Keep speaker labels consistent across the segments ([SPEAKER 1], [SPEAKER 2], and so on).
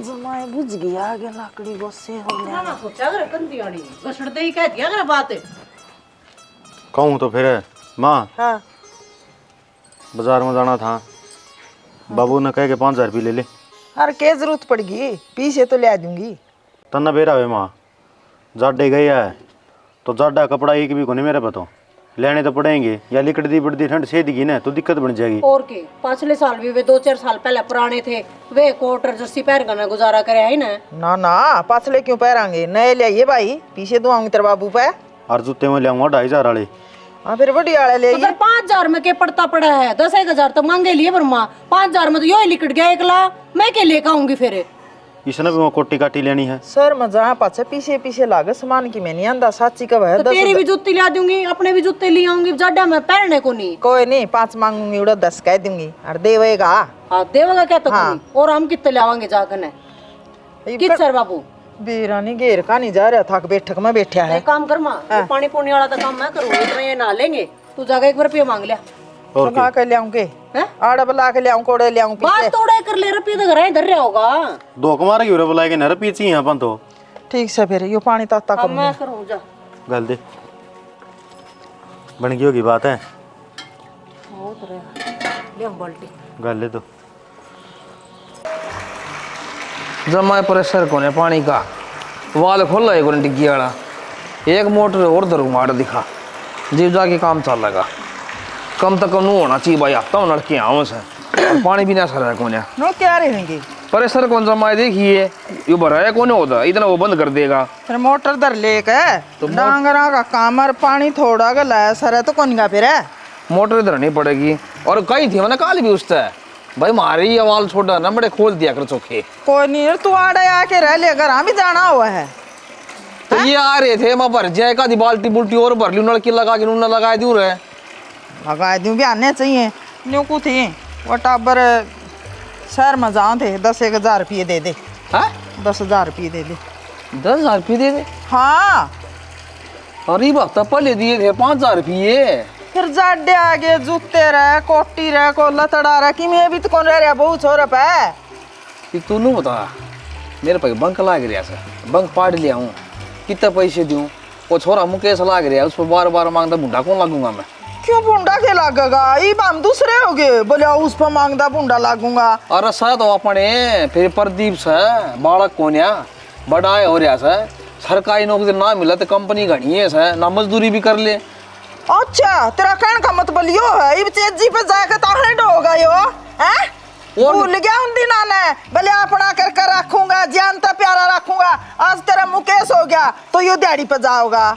[SPEAKER 1] जमाए बुझ गया आगे लाकड़ी गोसे हो
[SPEAKER 2] ना ना सोचा अगर कंदी आनी गसड़ते ही कह दिया अगर बात
[SPEAKER 3] कहूँ तो फिर माँ
[SPEAKER 1] हाँ
[SPEAKER 3] बाजार में जाना था। बाबू ने कह के 5,000 रुपये ले ले।
[SPEAKER 1] अरे क्या जरूरत पड़गी, पीछे तो ले दूंगी।
[SPEAKER 3] तन्ना बेरा वे माँ जाडे गई है तो जाडा कपड़ा एक भी को नहीं मेरे पता लेने तो पड़ेंगे या लिकड़ती पड़ती ठंड सेदगी ना तो दिक्कत बन जाएगी।
[SPEAKER 2] और के पिछले साल भी वे 2-4 साल पहले पुराने थे वे कोट और जर्सी पहन कर गुजारा करे है ना।
[SPEAKER 1] ना ना पाछले क्यों पहरांगे, नए ले आइए भाई, पीछे तो आऊंगी तेरे बाबू पे।
[SPEAKER 3] और जूते में ले 2,500 वाले।
[SPEAKER 1] हाँ फिर बड़ी आले ले आइए।
[SPEAKER 2] 5,000 में के पड़ता पड़ा है, 10,000 तो मांगे लिए पर माँ 5,000 में तो यो ही लिकट गया एकला, मैं के लेकर आऊंगी फिर।
[SPEAKER 3] इसने भी वो कोटी काटी लेनी है
[SPEAKER 1] सर मजा पाछे पीछे पीछे लागे सामान की मैं नहीं आंदा साची कब है।
[SPEAKER 2] तो तेरी भी जूती ला दूंगी, अपने भी जूते ले आऊंगी, जाडा में पहनने को नहीं।
[SPEAKER 1] कोई नहीं 5 मांगूंगी उड़ा 10 कह दूंगी और देवेगा।
[SPEAKER 2] हाँ देवेगा क्या तो
[SPEAKER 1] हाँ।
[SPEAKER 2] कोई। और हम कितने लावांगे जाकर कित सर बाबू
[SPEAKER 1] बीरानी घेर का नहीं जा रहा था बैठक में बैठा है।
[SPEAKER 2] एक काम कर माँ पानी पुनी वाला तो काम मैं करूँ, इतना ये नहा लेंगे तू जाकर 1 रुपया मांग लिया
[SPEAKER 3] और
[SPEAKER 1] ला के लियाऊंगे आड़ा बला के लियाऊं कोड़े लियाऊं
[SPEAKER 2] बात
[SPEAKER 1] पीछे।
[SPEAKER 2] तोड़े कर ले रुपये तो घर इधर रहा होगा।
[SPEAKER 3] दो कुमार की बुलाएंगे नर पीछे ही अपन तो
[SPEAKER 1] ठीक से फिर यो पानी ताता
[SPEAKER 2] अब मैं
[SPEAKER 1] करूंगी।
[SPEAKER 2] करूँ जा
[SPEAKER 3] गल दे बन गई होगी बात है
[SPEAKER 2] ले हम बाल्टी
[SPEAKER 3] गल ले तो
[SPEAKER 4] जमाए प्रेशर कोने पानी का वाल खोला है कोने टिक्की वाला एक मोटर और धरू मार दिखा जीव जाके काम चल लगा कम तो कम होना चाहिए भाई हफ्ता होना लड़के आओ से पानी भी ना सर है कोने
[SPEAKER 1] नो क्या रहेंगे
[SPEAKER 4] प्रेशर कौन जमाए देखिए ये भरा है कोने होता इतना वो बंद कर देगा
[SPEAKER 1] फिर मोटर दर लेक है तो डांगरा का काम और पानी थोड़ा का लाया सर है तो कौन का फिर है
[SPEAKER 4] मोटर धरनी पड़ेगी और कई थी मैंने काल भी उससे भाई मारे ये वाल छोड़ा ना बड़े खोल दिया कर चौखे
[SPEAKER 1] कोई नहीं तू आड़े आके रह ले घर हम भी जाना हुआ है।
[SPEAKER 4] तो ये आ रहे थे मैं भर जाए का बाल्टी बुल्टी और भर ली नलकी लगा के नून लगा दूं रहे
[SPEAKER 1] लगा दूं भी आने चाहिए न्यू को थी वो टाबर शहर में जाओ थे 10,000 रुपये दे दे।
[SPEAKER 4] हाँ
[SPEAKER 1] 10,000 रुपये दे दे।
[SPEAKER 4] 10,000 रुपये दे दे
[SPEAKER 1] हाँ
[SPEAKER 4] अरे वक्त पहले दिए थे 5,000 रुपये
[SPEAKER 1] फिर जाडे आगे जूते रहे कोटी रहे को लतड़ा रहे कि मैं भी तो कौन रह रहा बहुत छोरा पे
[SPEAKER 4] कि तू नहीं बता मेरे पास बंक लाग रहा है बंक पाड़ लिया हूँ कितने पैसे दूँ वो छोरा मुकेश लाग रहा है उस पर बार बार मांगता भूडा कौन लागूंगा मैं
[SPEAKER 1] क्यों बुंडा के लागेगा ये हम दूसरे हो गए बोले उस पर मांगता बुंडा लागूंगा।
[SPEAKER 4] अरे सर तो अपने फिर प्रदीप से बालक कोन्या बड़ा हो रहा है सरकारी नौकरी ना मिला तो कंपनी घनी है सर ना मजदूरी भी कर ले।
[SPEAKER 1] अच्छा तेरा कहने का मतलब लियो है ये चेजी पे जाकर तो हेड होगा यो हैं भूल गया उन दिना ने भले अपना कर रखूंगा जानता प्यारा रखूंगा आज तेरा मुकेश हो गया तो यो दिहाड़ी पे जाओगा।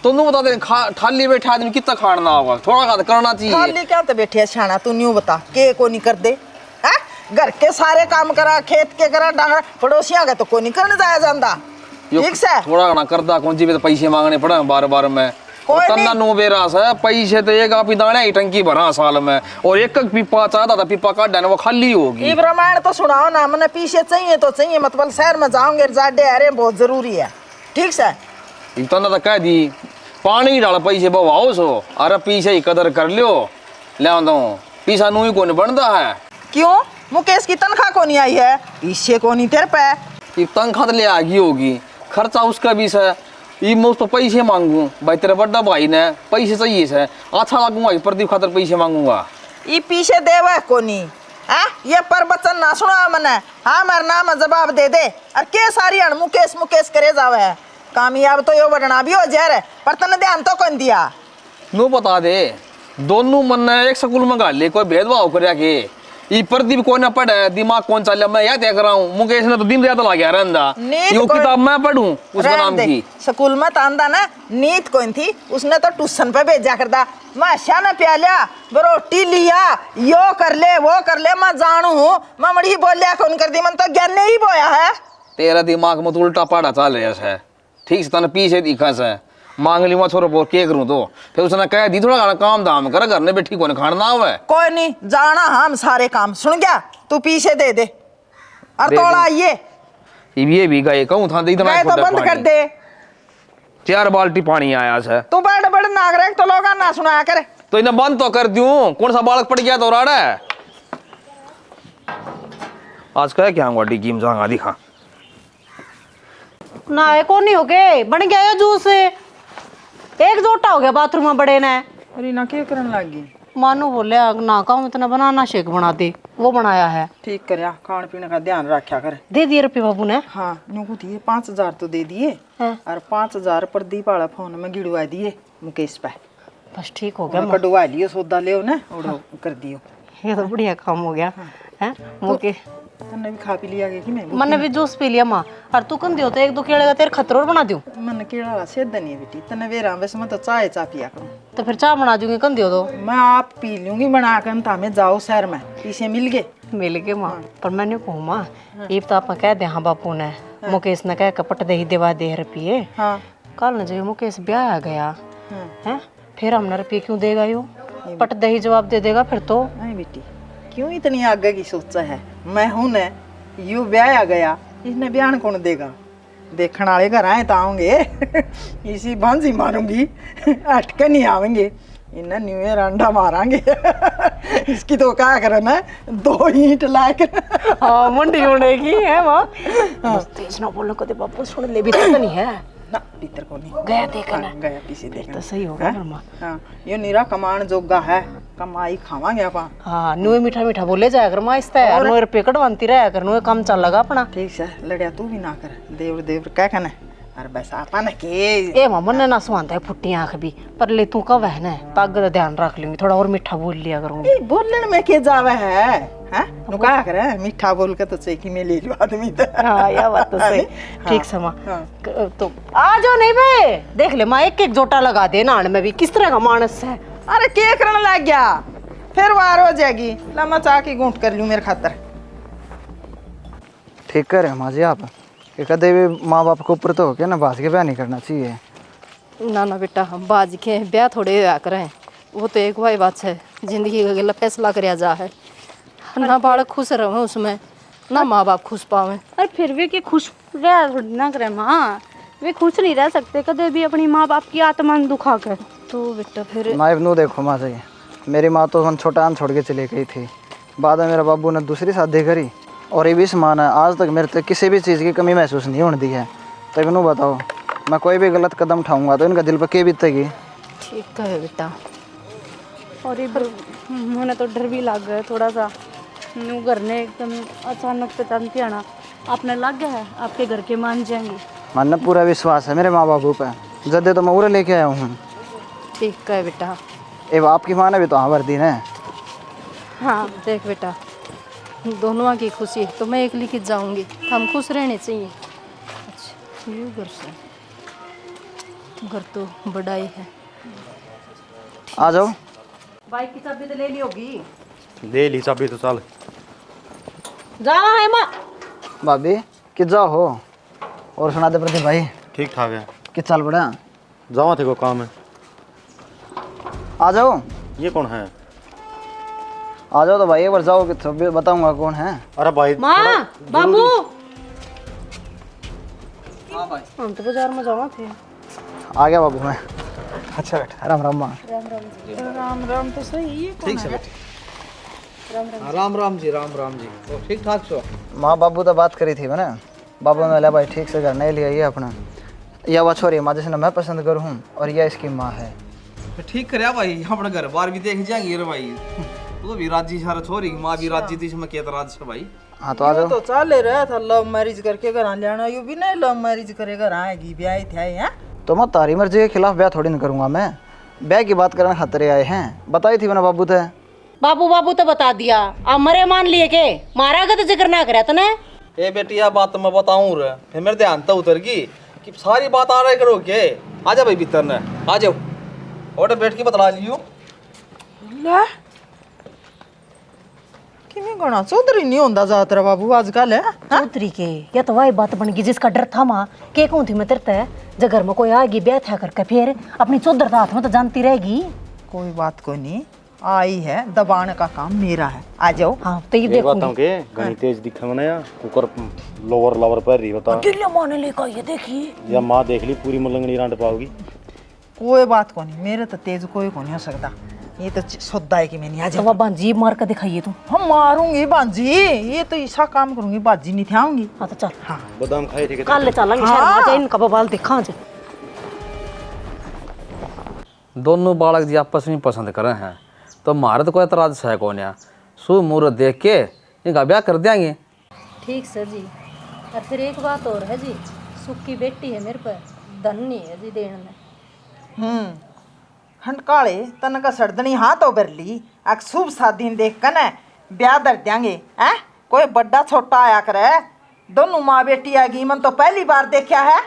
[SPEAKER 4] तो तू बता दे खाली बैठे आदमी कितना खाना होगा थोड़ा खा करना चाहिए।
[SPEAKER 1] खाली क्या तो बैठे छाना तू न्यू बता के को नहीं कर दे हैं घर के सारे काम करा खेत के करा डांगरा पड़ोसियां का तो को नहीं करने जाया जाता ठीक से
[SPEAKER 4] थोड़ा ना करदा कौन सी पे तो पैसे मांगने पड़े बार बार में
[SPEAKER 1] कोई
[SPEAKER 4] तन्ना नो बेरा है पैसे तो एक आप दाने ही टंकी भरा साल में और एक पीपा चाहता था पीपा काट देना वो खाली होगी।
[SPEAKER 1] ये रामायण तो सुनाओ ना मैंने पीछे चाहिए तो चाहिए मतलब शहर में जाओगे जाडे अरे बहुत जरूरी है ठीक से
[SPEAKER 4] तन्ना तो कह दी पानी डाल पैसे बवाओ सो अरे पीछे ही कदर कर लियो ले पीछा नू ही कौन बनता है।
[SPEAKER 1] क्यों मुकेश की तनख्वाह को नहीं आई है पीछे को नहीं तेरे पे
[SPEAKER 4] तनख्वाह ले आ गई होगी खर्चा उसका भी है ये मैं उस पर पैसे मांगू भाई तेरा बड़ा भाई ने पैसे चाहिए से अच्छा लगूंगा प्रदीप खातर पैसे मांगूंगा
[SPEAKER 1] ये पीछे देवा को नहीं हाँ ये प्रवचन ना सुना मैंने हाँ मेरा नाम जवाब दे दे और के सारी अण मुकेश मुकेश करे जावे है कामयाब तो यो बढ़ना भी हो जाए पर तने ध्यान तो कौन दिया
[SPEAKER 4] नो बता दे दोनों मन ने एक स्कूल में गाल ले कोई भेदभाव कर के ये प्रदीप को ना पढ़े दिमाग कौन चल मैं यह देख रहा हूँ मुकेश ने तो दिन रात लगा रहंदा ये किताब मैं पढ़ूं उसका नाम की
[SPEAKER 1] स्कूल में तांदा ना नीत कौन थी उसने तो ट्यूशन पे भेजा करता माशा ने प्यालिया रोटी लिया यो कर ले वो कर ले मैं जानू हूँ मैं मड़ी बोलिया कौन कर दी मन तो ज्ञान ही बोया है
[SPEAKER 4] तेरा दिमाग में तो उल्टा पाड़ा चल रहा है ठीक से तने पीछे दिखा से मांग ली मैं छोरा बोल के करूं तो फिर उसने कह दी थोड़ा काम दाम कर घर ने बैठी को खाना हुआ है कोई
[SPEAKER 1] नहीं जाना हम सारे काम सुन गया तू पीछे दे दे और थोड़ा आइए
[SPEAKER 4] ये भी गए कहूं था दी तो
[SPEAKER 1] बंद कर दे
[SPEAKER 4] 4 बाल्टी पानी आया है
[SPEAKER 1] तू बड़े बड़े नागरिक तो लोग ना सुनाया करे
[SPEAKER 4] तो इन्हें बंद तो कर दूं कौन सा बालक पड़ गया तो राड़ा आज कह क्या डिग्गी में जाऊंगा दिखा
[SPEAKER 2] ना कौन नहीं हो गए बन गया ये जूस एक जोटा हो गया बाथरूम में बड़े ने।
[SPEAKER 1] रीना क्या करने लगी?
[SPEAKER 2] मानो बोले ना कहूँ इतना बनाना शेक बना दे, वो बनाया है।
[SPEAKER 1] ठीक कर खाने पीने का ध्यान रखा कर।
[SPEAKER 2] दे दिए रुपये बाबू ने?
[SPEAKER 1] हाँ नुकू दिए 5,000 तो दे दिए और 5,000 प्रदीप वाला फोन में गिड़वा दिए मुकेश पे।
[SPEAKER 2] बस ठीक हो गया।
[SPEAKER 1] कटवा लियो सौदा ले ना और कर दियो।
[SPEAKER 2] ये तो बढ़िया काम हो गया है। मुके
[SPEAKER 1] तन्ने भी खा पी लिया कि मैं?
[SPEAKER 2] मैंने भी जूस पी लिया माँ। और तू कन दियो तो एक दो केले का तेरे खतरों बना दूं।
[SPEAKER 1] मन केड़ा सेध नहीं है बेटी तन्ने वेरा वैसे मैं तो चाय चा पिया करूं।
[SPEAKER 2] तो फिर चाय बना दूंगी कन दियो तो।
[SPEAKER 1] मैं आप पी लूंगी बना कर तामे जाओ शहर में पीछे मिल गए।
[SPEAKER 2] मिल गए माँ पर मैंने कहूँ माँ ये तो आप कह दे हाँ बापू ने मुकेश ने कह कपट दे ही दिवा दे रुपये।
[SPEAKER 1] हाँ
[SPEAKER 2] कल न जो मुकेश ब्याह आ गया है फिर हमने रुपये क्यों देगा यो? पट दे ही जवाब दे देगा फिर तो।
[SPEAKER 1] नहीं बेटी क्यों इतनी आगे की सोचा है? मैं हूं न यू ब्याह आ गया इसने बयान कौन देगा? देखने वाले घर आए तो आऊंगे इसी भांजी मारूंगी अटके नहीं आवेंगे इन्हें न्यू ईयर अंडा मारांगे इसकी तो क्या करना 2 ईंट लाकर।
[SPEAKER 2] हाँ मुंडी उड़ेगी है माँ। तेज ना बोलो कदे बापू सुन ले भी तो नहीं है
[SPEAKER 1] ना भीतर को नहीं
[SPEAKER 2] गया देखना
[SPEAKER 1] गया पीछे देखना
[SPEAKER 2] तो सही होगा माँ।
[SPEAKER 1] हाँ ये निरा कमान जोगा है कमाई खावांगे अपन।
[SPEAKER 2] हाँ नुए मीठा मीठा बोले जाया कर माँ इसता है नुए रुपये कटवाती रहा कर नुए काम चल लगा अपना।
[SPEAKER 1] ठीक है लड़िया तू भी ना कर देवर देवर क्या कहना अरे बस अपन के
[SPEAKER 2] ए माँ मन ना सुहांता है फुट्टी आँख भी पर ले तू कब है ना पग का ध्यान रख लूंगी थोड़ा और मीठा बोल लिया करूंगी।
[SPEAKER 1] बोलने में क्या जावे है हैं नु क्या करे मीठा बोल के तो चेकी में ले लो आदमी तो।
[SPEAKER 2] हाँ यह बात तो सही ठीक से माँ।
[SPEAKER 1] हाँ।
[SPEAKER 2] तो आ जाओ नहीं बे देख ले माँ एक एक जोटा लगा दे नान में भी किस तरह का मानस है।
[SPEAKER 1] अरे क्या करने लग गया फिर वार हो जाएगी लम्बा चाह की गूंठ कर लूं मेरे खातर।
[SPEAKER 5] ठीक करे माँ जी आप कि कदे भी माँ बाप को ऊपर तो होके ना बाज के ब्याह नहीं करना चाहिए।
[SPEAKER 6] ना ना बेटा हम बाज के ब्याह थोड़े होया करें वो तो एक भाई बात है जिंदगी का गला फैसला कराया जा है ना बालक खुश रहे उसमें ना माँ बाप खुश पावे।
[SPEAKER 7] और फिर भी कि खुश रह थोड़ी ना करे माँ वे खुश नहीं रह सकते कदे भी अपनी माँ बाप की आत्मा दुखा कर।
[SPEAKER 6] तो बेटा फिर
[SPEAKER 5] ना नू देखो माँ जी मेरी माँ तो मन छोटा छोड़ के चली गई थी बाद में मेरे बाबू ने दूसरी शादी करी और ये भी समान है आज तक मेरे तक किसी भी चीज़ की कमी महसूस नहीं होने दी है। तब नू बताओ मैं कोई भी गलत कदम उठाऊंगा तो इनका दिल पर क्या बीतेगी?
[SPEAKER 6] ठीक है बेटा।
[SPEAKER 7] और ये मैंने तो डर भी लग गया थोड़ा सा न्यू घर ने एकदम अचानक से तंती आना आपने लग गया है आपके घर के मान जाएंगे।
[SPEAKER 5] मन पूरा विश्वास है मेरे माँ बाबू पे जदे तो मैं उरे लेके आया हूँ।
[SPEAKER 6] ठीक है बेटा।
[SPEAKER 5] एवं आपकी माँ ने भी तो हाँ वर्दी ने।
[SPEAKER 6] हाँ देख बेटा दोनों की खुशी तो मैं एक लिखित जाऊंगी हम खुश रहने चाहिए। अच्छा ये घर से घर तो बड़ा ही है।
[SPEAKER 5] आ जाओ
[SPEAKER 2] बाइक की चाबी तो ले ली होगी।
[SPEAKER 3] ले ली चाबी तो चल
[SPEAKER 2] जावा है माँ
[SPEAKER 5] भाभी कि जाओ हो और सुना दे प्रदीप भाई
[SPEAKER 3] ठीक ठाक है
[SPEAKER 5] कि चल बड़ा
[SPEAKER 3] जावा थे को काम है।
[SPEAKER 5] आ जाओ
[SPEAKER 3] ये कौन है?
[SPEAKER 5] आ जाओ तो भाई एक बार जाओ कि तो बताऊंगा कौन है।
[SPEAKER 3] अरे भाई
[SPEAKER 2] माँ बाबू
[SPEAKER 5] हाँ भाई
[SPEAKER 2] हम तो बाजार में जावा थे।
[SPEAKER 5] आ गया बाबू मैं। अच्छा बेटा राम राम माँ।
[SPEAKER 1] राम राम तो सही है
[SPEAKER 5] ठीक से बेटा राम राम जी तो ठीक ठाक सो माँ बाबू तो बात करी थी मैंने बाबू ने बोला भाई ठीक से घर नहीं लिया ये अपना यह वह छोरी माँ जिसने मैं पसंद करूँ और यह इसकी माँ है।
[SPEAKER 4] ठीक करे भाई अपना घर बार भी देख जाएंगे रे भाई तो भी राजी सारा छोरी माँ भी राजी थी इसमें क्या राज है भाई।
[SPEAKER 5] हाँ तो आ जाओ।
[SPEAKER 1] तो चल रहा था लव मैरिज करके घर लेना यू भी नहीं लव मैरिज करे घर आएगी ब्याह थे यहाँ।
[SPEAKER 5] तो मैं तारी मर्जी के खिलाफ ब्याह थोड़ी नहीं करूँगा मैं ब्याह की बात करने खतरे आए हैं बताई थी मैंने बाबू थे।
[SPEAKER 2] बाबू बाबू तो बता दिया अब मरे मान लिए के मारा का तो जिक्र ना करे तने।
[SPEAKER 4] ए बेटी यह बात तो मैं बताऊँ रे फिर मेरे ध्यान तो उतर गई कि सारी बात आ रही करो के आ जा भाई भीतर ने आ जाओ और बैठ के बतला लियो।
[SPEAKER 1] ले किमें गणा चौधरी नहीं होता ज्यादातर बाबू आजकल है
[SPEAKER 2] चौधरी के या तो वही बात बन गई जिसका डर था माँ के कौन थी मैं तेरते जब घर में कोई आएगी ब्याह था करके फिर अपनी चौधर तो हाथ में तो जानती रहेगी।
[SPEAKER 1] कोई बात को नहीं आई है दबाने का काम मेरा है आ जाओ।
[SPEAKER 2] हाँ तो ये
[SPEAKER 3] एक बात
[SPEAKER 2] देखो
[SPEAKER 3] के घनी तेज दिखे मैंने या कुकर लोवर लवर पर रही बता
[SPEAKER 2] दिल्ली माने लेकर ये देखिए
[SPEAKER 3] या माँ देख ली पूरी मलंगनी रांड पाओगी।
[SPEAKER 1] कोई बात को नहीं मेरे तो तेज कोई को नहीं हो सकता ये तो सौदा है कि मैं नहीं आ
[SPEAKER 2] तो
[SPEAKER 1] जाऊँ।
[SPEAKER 2] वह बांजी मार कर दिखाइए तू।
[SPEAKER 1] हम मारूंगी बाजी, ये तो ऐसा काम करूंगी बाजी नहीं थे आऊंगी।
[SPEAKER 2] हाँ तो चल
[SPEAKER 1] हाँ
[SPEAKER 3] बादाम खाए थे
[SPEAKER 2] कल चलेंगे शहर में, जा इनका बवाल देखा जा।
[SPEAKER 4] दोनों बालक जी आपस में पसंद करे हैं तो हमारे तो कोई एतराज है कौन या शुभ मुहूर्त देख के इनका ब्याह कर देंगे।
[SPEAKER 6] ठीक सर जी। और फिर एक बात और है जी, सुख की बेटी है मेरे पर, धन नहीं है जी देने में।
[SPEAKER 1] हंडकाले तन का सर्दनी हाथ तो बरली अक शुभ शादी देख कर न ब्याह दर देंगे। हैं कोई बड़ा छोटा आया करे, दोनों माँ बेटी आएगी, मन तो पहली बार देखा है।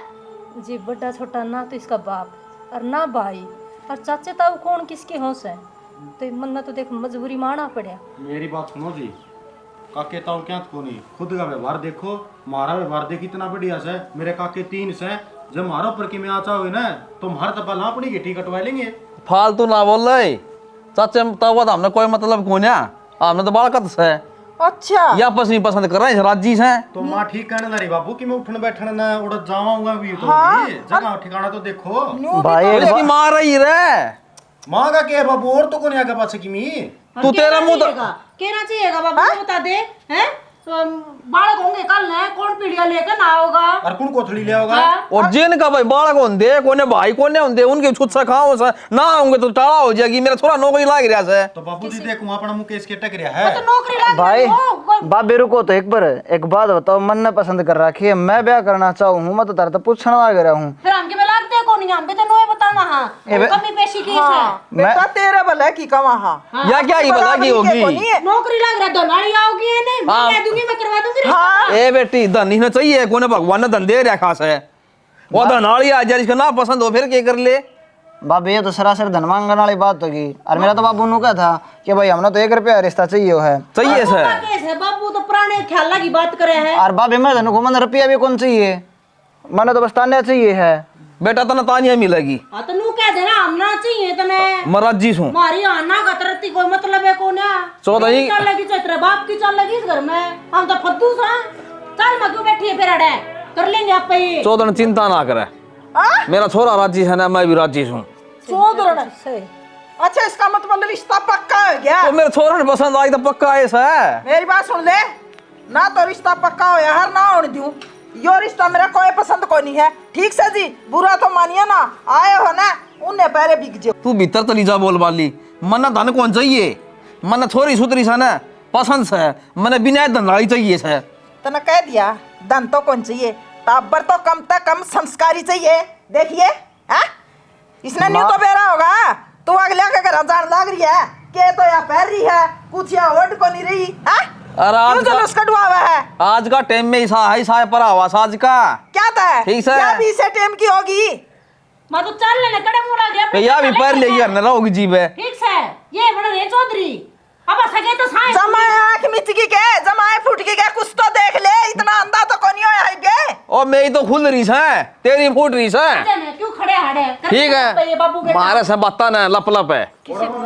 [SPEAKER 6] जी बड़ा छोटा ना तो इसका बाप और ना भाई और चाचे ताऊ कौन किसकी होश है, तो मन्ना तो देख मजबूरी माना पड़ा।
[SPEAKER 3] मेरी बात सुनो जी, काके ताऊ क्या को नहीं, खुद का व्यवहार देखो, हमारा व्यवहार देख इतना बढ़िया से, मेरे काके 3 से, जब हमारा ऊपर की में आ चाहोगे ना तो हमारा तब ला पड़ी गिट्टी कटवा लेंगे।
[SPEAKER 4] फालतू ना बोल रहे चाचे ताऊ तो हमने कोई मतलब कौन या, हमने तो बालक है
[SPEAKER 1] अच्छा
[SPEAKER 4] ये आपस में पसंद कर रहे हैं राजी से।
[SPEAKER 3] तो माँ ठीक कहने लगी बाबू कि मैं उठने बैठने ना उड़ जाऊंगा भी तो
[SPEAKER 1] हाँ,
[SPEAKER 3] भी, जगह ठिकाना तो देखो।
[SPEAKER 5] भाई एक
[SPEAKER 4] इसकी मार रही रे
[SPEAKER 3] माँ का क्या है बाबू, और तो कौन आगे पाछे की मी।
[SPEAKER 4] तू तेरा मुंह तो
[SPEAKER 2] कहना चाहिएगा बाबू, बता दे हैं बालक होंगे कल है, कौन पीढ़िया लेकर ना होगा।
[SPEAKER 3] और कौन कोथड़ी ले होगा।
[SPEAKER 4] और जिनका भाई बालक होंगे कोने भाई कोने होंगे उनके छुट सा खाओ सा ना होंगे तो टाला हो जाएगी। मेरा थोड़ा नौकरी लाग रहा है
[SPEAKER 3] तो बाबू जी देखो अपना मुकेश के टक रहा है।
[SPEAKER 2] नौकरी लग
[SPEAKER 5] भाई बाबे रुको तो एक बार, एक बात बताओ, मन ने पसंद कर रखी है, मैं ब्याह करना चाहूँ हूँ, मैं तो तारा तो पूछना आ गया हूँ।
[SPEAKER 2] फिर हमके में लगते कौन नहीं, हम भी तो नोए बताना। हाँ कमी पेशी की है
[SPEAKER 1] बेटा तेरे भले की कमा। हाँ
[SPEAKER 4] या क्या ही बता की होगी।
[SPEAKER 2] नौकरी लग रहा, दोनाड़ी आओगी या नहीं, मैं कह दूंगी, मैं करवा दूंगी।
[SPEAKER 4] ए बेटी धन ही ना चाहिए, कोने भगवान ने धन दे रहा खास है, वो धनाड़ी आ जाए, इसका ना पसंद हो फिर क्या कर ले।
[SPEAKER 5] बाबे ये तो सरासर धन मांगने वाली बात होगी। और मेरा तो बाबू नु का था कि भाई हमने तो 1 रुपया रिश्ता चाहिए है।
[SPEAKER 4] चाहिए सर
[SPEAKER 2] कैसे बाबू तो पुराने ख्याल की बात करे है।
[SPEAKER 5] और बाबे मैं धन को मन रुपया भी कौन चाहिए, मैंने तो बस तान्या चाहिए है।
[SPEAKER 4] बेटा तना तानिया मिलेगी।
[SPEAKER 2] हाँ तो नू कह देना हम ना चाहिए तने
[SPEAKER 4] मराजी सू
[SPEAKER 2] मारी आना का तरती कोई मतलब है कौन है।
[SPEAKER 4] चौदह ही-
[SPEAKER 2] चल लगी तेरे बाप की चल लगी इस घर में, हम तो फद्दू सा। चल मैं क्यों बैठी है फिर अड़े कर लेंगे आप ही।
[SPEAKER 4] चौधर चिंता ना करे, मेरा छोरा राजी है ना, मैं भी राजी हूँ।
[SPEAKER 1] चौधरी अच्छा इसका मतलब रिश्ता पक्का हो गया।
[SPEAKER 4] तो मेरे छोरे ने पसंद आई तो पक्का ऐसा है।
[SPEAKER 1] मेरी बात सुन ले, ना तो रिश्ता पक्का हो यार ना होने दूं, यो रिश्ता मेरा कोई पसंद को नहीं है। ठीक से जी, बुरा तो मानिए ना, आए हो ना उन्हें पहले बिक जाओ।
[SPEAKER 4] तू भीतर तली जा बोल वाली, मना धन कौन चाहिए, मना थोड़ी सुतरी सा ना पसंद से, मैंने बिना धनवाड़ी चाहिए से।
[SPEAKER 1] तने कह दिया धन तो कौन चाहिए, टाबर तो कम से कम संस्कारी चाहिए। देखिए हैं इसने न्यू तो बेरा होगा, तू अगले के घर जान लाग रही है के तो या पैर रही है कुछ या ओट को नहीं रही है।
[SPEAKER 4] अरे आज
[SPEAKER 1] क्यों जुलूस कटवा हुआ है?
[SPEAKER 4] आज का टाइम में ऐसा है सा पर आवास आज का
[SPEAKER 1] क्या था
[SPEAKER 4] ठीक से।
[SPEAKER 1] क्या भी से टाइम की होगी।
[SPEAKER 2] मैं तो चल लेने कड़े मुंह लग गया
[SPEAKER 4] या भी पैर ले गया ना रहोगी जीव है।
[SPEAKER 2] ठीक से ये बड़ा रे चौधरी अब सके तो साए
[SPEAKER 1] जमाए आंख मिचकी के जमाए फुटकी के कुछ तो देख ले, इतना अंधा तो कोनी हो है बे।
[SPEAKER 4] और मेरी तो खुल रही है, तेरी फूट रही है।
[SPEAKER 2] क्यों खड़े हाड़े
[SPEAKER 4] ठीक है मारे से बता ना लप लप है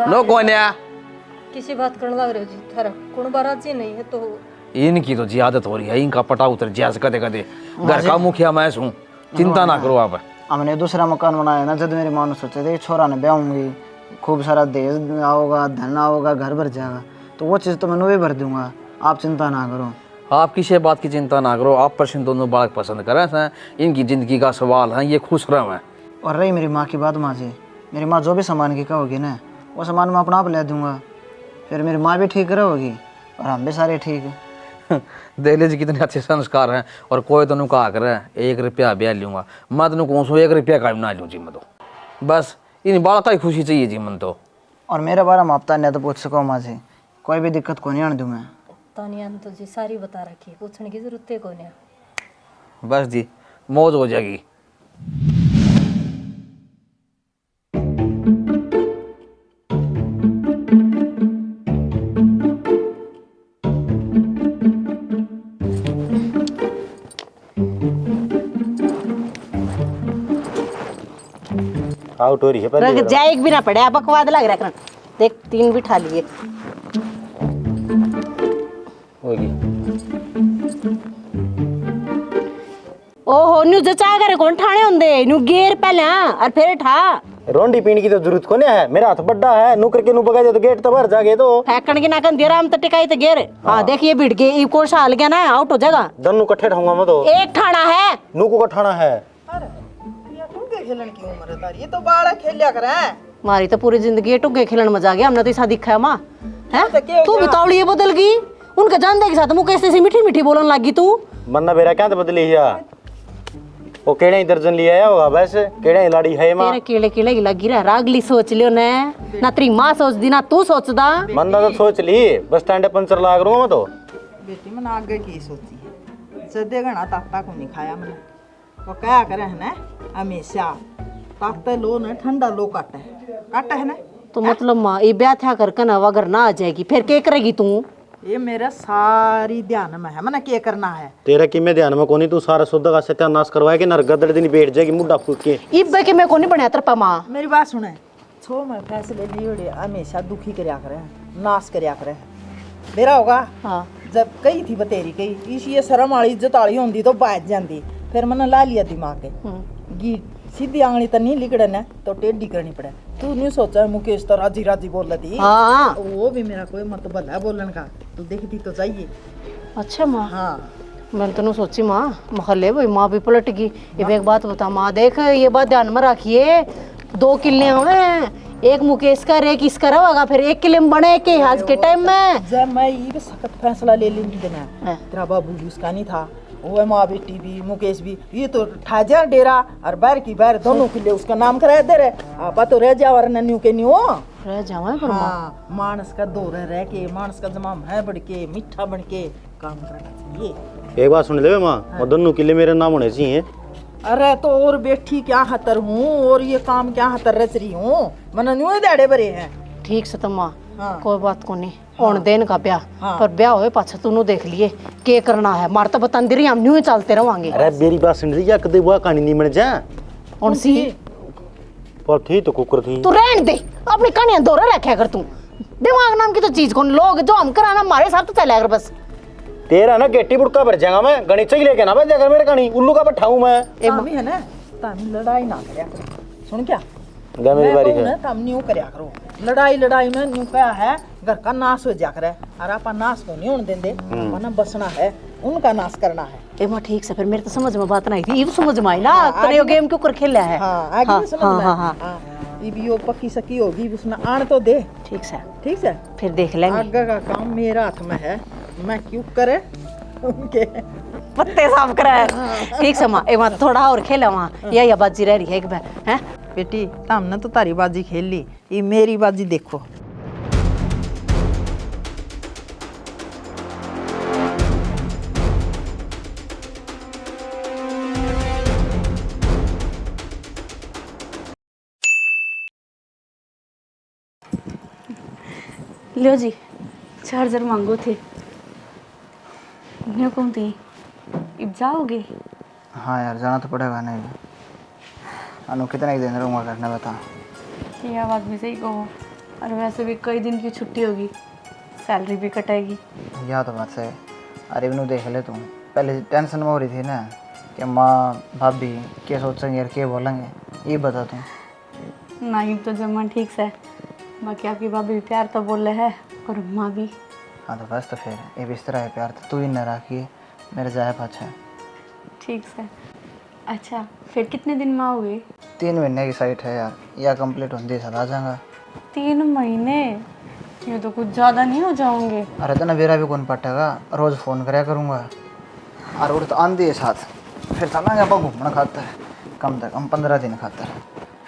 [SPEAKER 4] नो कौन है।
[SPEAKER 6] किसी बात करने लग रहे हो जी, थारा कौन बाराजी नहीं है तो
[SPEAKER 4] इनकी तो जी आदत हो रही है, इनका पटा उतर जैसे कदे कदे घर का मुखिया मैं हूँ, चिंता ना करो आप।
[SPEAKER 5] हमने दूसरा मकान बनाया ना, जब मेरी माँ ने सोचा था छोरा ने ब्याहूंगी, खूब सारा दहेज आओगा, धन आओगा, घर भर जाएगा, तो वो चीज़ तो मैं भी भर दूंगा, आप चिंता ना करो।
[SPEAKER 4] आप किसी बात की चिंता ना करो, आप पर्सन दोनों बालक पसंद करें हैं, इनकी ज़िंदगी का सवाल है, ये खुश रहे हैं।
[SPEAKER 5] और रही मेरी माँ की बात, माँ जी मेरी माँ जो भी सामान की कहोगी ना वो सामान मैं अपना आप ले दूंगा, फिर मेरी माँ भी ठीक रहोगी और हम भी सारे ठीक।
[SPEAKER 4] देख लीजिए कितने अच्छे संस्कार हैं। और कोई तो कहा करे 1 रुपया ब्याह लूँगा, मैं तो कौन सो 1 रुपया का भी ना लूँ जी, मैं तो बस इन बालक का ही खुशी चाहिए जी मन तो।
[SPEAKER 5] और मेरे बारे में आपता नहीं तो पूछ सको माँ जी, कोई भी दिक्कत को नहीं आने दूँ मैं।
[SPEAKER 6] तानिया ने तो जी सारी बता रखी, पूछने की जरूरत है कौन है।
[SPEAKER 4] बस जी मौज हो जाएगी।
[SPEAKER 3] आउट हो रही है पहले
[SPEAKER 2] रख जाए एक भी ना पड़े, बकवाद लग रहा है। देख 3 बिठा लिए
[SPEAKER 4] होगी।
[SPEAKER 2] ओहो न्यू जचा कर कौन ठाणे होंदे न्यू गेर पहले और फिर ठा
[SPEAKER 3] रोंडी पीने की तो जरूरत को नहीं है, मेरा हाथ बड्डा है, नुकर के नु बगा दे तो गेट तो भर जागे तो
[SPEAKER 2] फेंकण के नाकन दे राम तो टिकाई तो गेर। हाँ देखिए भिड़ के ई कोर्स हाल गया ना, आउट हो जाएगा।
[SPEAKER 3] दोनों इकट्ठे रहूंगा मैं तो।
[SPEAKER 2] एक ठाणा है
[SPEAKER 3] नु को ठाना है।
[SPEAKER 1] अरे ये टुंगे खेलन की उम्र है तारी, ये तो बाड़ा खेलिया करे।
[SPEAKER 2] मारी तो पूरी जिंदगी टुगे खेलन में जा गया। हमने तो ऐसा दिखा है माँ है।
[SPEAKER 1] तो क्या हो
[SPEAKER 2] तू
[SPEAKER 1] गया?
[SPEAKER 2] बतावड़ी ये बदल गई उनके जानदे के साथ मुकेश से मीठी मीठी बोलन लगी तू।
[SPEAKER 3] मन्ना बेरा क्या तो बदली है, वो केड़े ही दर्जन लिया आया होगा बस, केड़े ही लाड़ी है मां।
[SPEAKER 2] तेरे केले केले की लगी रहा, रागली सोच लियो ने, ना तेरी माँ सोच दी ना तू सोचदा।
[SPEAKER 3] मन्ना तो सोच ली बस स्टैंड पंचर लाग रहा हूं मैं तो।
[SPEAKER 1] बेटी मैंने आगे की सोची है, सदे गणा ताकता को नहीं खाया मैंने। वो क्या करे है ना हमेशा ताकते लो ना ठंडा लो काटे है ना।
[SPEAKER 2] तो मतलब माँ ये ब्याह था करके ना अगर ना आ जाएगी फिर क्या करेगी तू?
[SPEAKER 1] ये मेरा सारी ध्यान में है, मैंने क्या करना है।
[SPEAKER 3] तेरा कि मैं ध्यान में कोनी, तू सारा शुद्ध का सत्यानाश करवाए कि नर गदड़ दिन बैठ जाएगी मुड्ढा फूक के।
[SPEAKER 2] इब्बे के मैं को नहीं बनया तरपा माँ।
[SPEAKER 1] मेरी बात सुने, छो मैं फैसले लिए हमेशा दुखी करया करे, नाश करया करे। मेरा होगा
[SPEAKER 2] हाँ
[SPEAKER 1] जब कही थी बतेरी कही इसी ये शर्म वाली इज्जत वाली होंदी तो बाज जाती। फिर मैंने ला लिया दिमाग के गी सीधी आंगली तो नहीं लिकड़न है तो टेढ़ी करनी पड़े। तू नहीं सोचा मुकेश तो राजी राजी बोल रही।
[SPEAKER 2] हाँ
[SPEAKER 1] वो भी मेरा कोई मतलब है बोलन का, तू देखती तो चाहिए।
[SPEAKER 2] अच्छा माँ
[SPEAKER 1] हाँ
[SPEAKER 2] मैंने तो नहीं सोची माँ महल्ले भाई माँ भी पलट गई। ये एक बात बता माँ, देख ये बात ध्यान में रखिए, 2 किले हमें, एक मुकेश का एक इसका रहेगा, फिर 1 किले में बने के आज के टाइम में।
[SPEAKER 1] जब मैं ये सख्त फैसला ले लेंगी देना,
[SPEAKER 2] हाँ।
[SPEAKER 1] तेरा बाबू भी उसका नहीं था, वो माँ बेटी भी मुकेश भी, ये तो ठाजा डेरा और बाहर की बाहर दोनों के लिए उसका नाम कराया दे रहे। आप तो रह जा वरना न्यू के न्यू
[SPEAKER 2] रह जावा पर माँ।
[SPEAKER 1] हाँ मानस का दो रह के मानस का जमाम है बढ़ के मीठा बन के काम करना चाहिए।
[SPEAKER 3] एक बात सुन ले मां, वो दोनों किले मेरे नाम होने चाहिए।
[SPEAKER 1] अरे तो और बेटी क्या हतर हूँ और ये काम क्या हतर रच रही हूँ, मैंने न्यू दाड़े भरे हैं।
[SPEAKER 2] ठीक से तो माँ
[SPEAKER 1] हाँ।
[SPEAKER 2] कोई बात को नहीं होने देन का ब्याह।
[SPEAKER 1] हाँ।
[SPEAKER 2] पर ब्याह होए पाछा तूने देख लिए के करना है, मार तो बता दे रही हम न्यू चलते रवांगे।
[SPEAKER 3] अरे मेरी बात सुन रही है, कदे वो कहानी नहीं बन जा।
[SPEAKER 2] कौन सी?
[SPEAKER 3] पर थी तो कुकर थी।
[SPEAKER 2] तू रहने दे, अपनी कहानियां दोहरा रखा कर तू। दिमाग नाम की तो चीज कौन, लोग जो हम कराना हमारे साथ तो चला कर बस।
[SPEAKER 3] तेरा ना गेटी बुड़का भर जाएगा मैं, गणित ही लेके ना बच जाकर मेरे कहानी उल्लू का बैठा हूं मैं।
[SPEAKER 1] तामी है ना, तामी लड़ाई ना करया करो। सुन क्या
[SPEAKER 3] गा मेरी बारी है।
[SPEAKER 1] तम न्यू करया करो, लड़ाई लड़ाई में न्यू क्या है, घर का नाश हो जा करे। और आपा नाश को नहीं होने देंदे, अपना बसना है, उनका नाश करना है।
[SPEAKER 2] ए मां ठीक से, फिर मेरे तो समझ में बात नहीं थी, ये समझ में आई ना
[SPEAKER 1] हाँ,
[SPEAKER 2] तने ये गेम क्यों कर खेला है।
[SPEAKER 1] हाँ आगे भी समझ में।
[SPEAKER 2] हाँ, हाँ।
[SPEAKER 1] हाँ ये भी यो पक्की सकी होगी, उसने आन तो दे।
[SPEAKER 2] ठीक से
[SPEAKER 1] ठीक है
[SPEAKER 2] फिर देख लेंगे।
[SPEAKER 1] आगे का काम मेरा हाथ में है, मैं क्यों करे उनके
[SPEAKER 2] पत्ते साफ करा है। ठीक से मां, एक बार थोड़ा और खेला वहाँ या बाजी रह रही है एक बार हैं।
[SPEAKER 1] बेटी हमने तो तारी बाजी खेल ली, ये मेरी बाजी देखो।
[SPEAKER 7] लियो जी चार्जर मांगो थे, न्यू कौन थी, अब जाओगे?
[SPEAKER 5] हाँ यार जाना तो पड़ेगा नहीं। अनु कितना ही दिन रहूँगा करने बता।
[SPEAKER 7] ये बात भी सही कहो, और वैसे भी कई दिन की छुट्टी होगी, सैलरी भी कटेगी।
[SPEAKER 5] यह तो बात सही। अरे इवनू देख ले तू, पहले टेंशन में हो रही थी ना कि माँ भाभी क्या सोचेंगे और क्या बोलेंगे, ये बता तू।
[SPEAKER 7] नहीं तो जमा ठीक से, बाकी आपकी भाभी भी प्यार तो बोल रहे है और माँ भी।
[SPEAKER 5] हाँ तो बस तो फिर ये भी इस तरह है प्यार, तो तू ही न रखिए मेरे जाए पाछा।
[SPEAKER 7] ठीक से। अच्छा फिर कितने दिन में आओगे?
[SPEAKER 5] 3 महीने की साइट है यार, या कंप्लीट होने साथ आ जाऊँगा।
[SPEAKER 7] 3 महीने? ये तो कुछ ज़्यादा नहीं हो जाओगे?
[SPEAKER 5] अरे तो ना मेरा भी कौन पटेगा, रोज़ फ़ोन कराया करूँगा। और उड़ तो आंधी है साथ, फिर चलेंगे आप घूमना खातर, कम से कम 15 दिन खातर,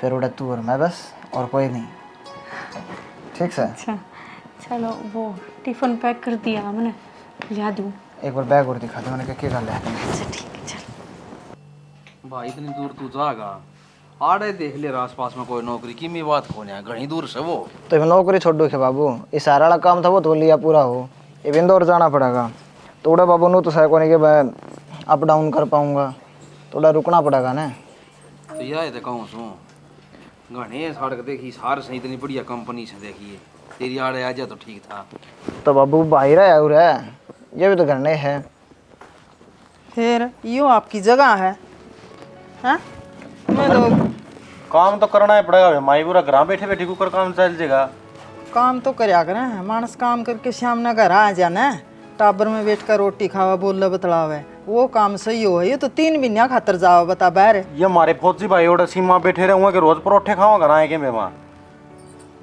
[SPEAKER 5] फिर उड़ा तू और मैं बस, और कोई नहीं। ठीक से?
[SPEAKER 7] अच्छा चलो, वो टिफ़िन पैक कर दिया मैंने, याद हूँ।
[SPEAKER 5] एक बार बैग और दिखा दे, मैंने क्या कर लिया।
[SPEAKER 7] अच्छा ठीक है चल।
[SPEAKER 4] भाई इतनी दूर तू जाएगा, आड़े देख ले आस पास में कोई नौकरी की मैं बात कौन है, घनी दूर से वो।
[SPEAKER 5] तो मैं नौकरी छोड़ो के बाबू, इस सारा वाला काम था वो तो लिया पूरा हो, ये इंदौर जाना पड़ेगा। थोड़ा बाबू नू तो सह को नहीं कि मैं अप डाउन कर पाऊँगा, थोड़ा रुकना पड़ेगा ना।
[SPEAKER 4] तो यह तो कहूँ सू घने सड़क देखी सार से इतनी बढ़िया कंपनी से देखिए, तेरी आड़े आ जा तो ठीक था।
[SPEAKER 5] तो बाबू बाहर है और है, ये भी तो घर नहीं है।
[SPEAKER 1] फिर यूँ आपकी जगह है, हाँ? मैं तो
[SPEAKER 3] काम तो करना ही पड़ेगा भाई माई पूरा घर बैठे बैठे कुकर काम चल जाएगा।
[SPEAKER 1] काम तो करया करें मानस, काम करके शाम ना घर आ जाना, टाबर में बैठ कर रोटी खावा बोल बतलावे, वो काम सही हो। ये तो 3 महीना खातर जाओ बता बाहर।
[SPEAKER 3] ये हमारे फौजी भाई और सीमा बैठे रहूंगा कि रोज परोठे खाओ घर आए के मेहमान।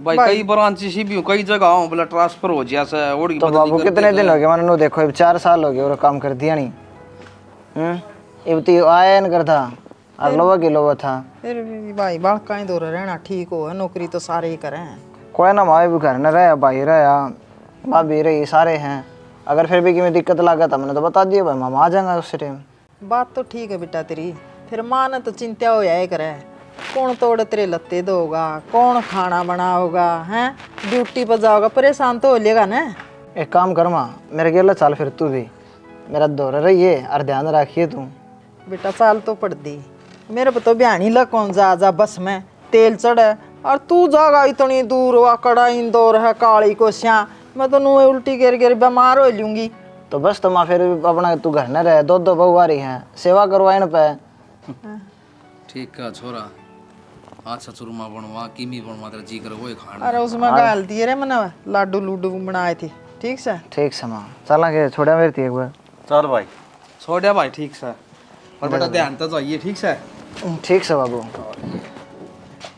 [SPEAKER 4] भाई कई ब्रांच सी भी हूँ, कई जगह हूँ, बोला ट्रांसफर हो गया से और
[SPEAKER 5] तो बाबू कितने दिन हो गए मैंने देखो, अब 4 साल हो गए और काम कर दिया नहीं। अब तो आया न करता, अगलवा किलो था।
[SPEAKER 1] फिर भी भाई बालका ही दौर रहना ठीक हो, नौकरी तो सारे ही करें।
[SPEAKER 5] कोई ना माए भी घर न रहे, भाई रहा, भाभी रही, सारे हैं। अगर फिर भी कि दिक्कत लगा था मैंने तो बता दिया भाई, मामा आ जाएंगे उस टाइम।
[SPEAKER 1] बात तो ठीक है बेटा तेरी, फिर माँ ने तो चिंता हो जाए करे, कौन तोड़ तेरे लत्ते दोगा, कौन खाना बनाओगा, हैं ड्यूटी पर जाओगा, परेशान तो हो लेगा ना।
[SPEAKER 5] एक काम कर माँ, मेरे गेला चल फिर तू भी, मेरा दौर रही है और ध्यान रखिए तू।
[SPEAKER 1] बेटा चाल तो पड़ दी, मेरे पे तो बयान ही लग कौन जा बस में तेल चढ़े, और तू जागा इतनी दूर, वाकड़ा इंदौर है काली को श्या, मैं तो नुए उल्टी गिर बीमार हो लूंगी।
[SPEAKER 5] तो बस तो माँ फिर अपना तू घर न रहे, 2 बहू आ रही हैं, सेवा करवाए न पे।
[SPEAKER 4] ठीक है छोरा, अच्छा चूरमा बनवा, कीमी बनवा, तेरा जी करे वही खाना।
[SPEAKER 1] अरे उसमें गाल दिए रे मैंने लाडू लूडू बनाए थे। ठीक से
[SPEAKER 5] ठीक से माँ, चला के छोड़ा मेरी थी एक बार।
[SPEAKER 3] चल भाई
[SPEAKER 4] छोड़ भाई, ठीक से, और बेटा ध्यान तो चाहिए, ठीक से।
[SPEAKER 5] ठीक से बाबू,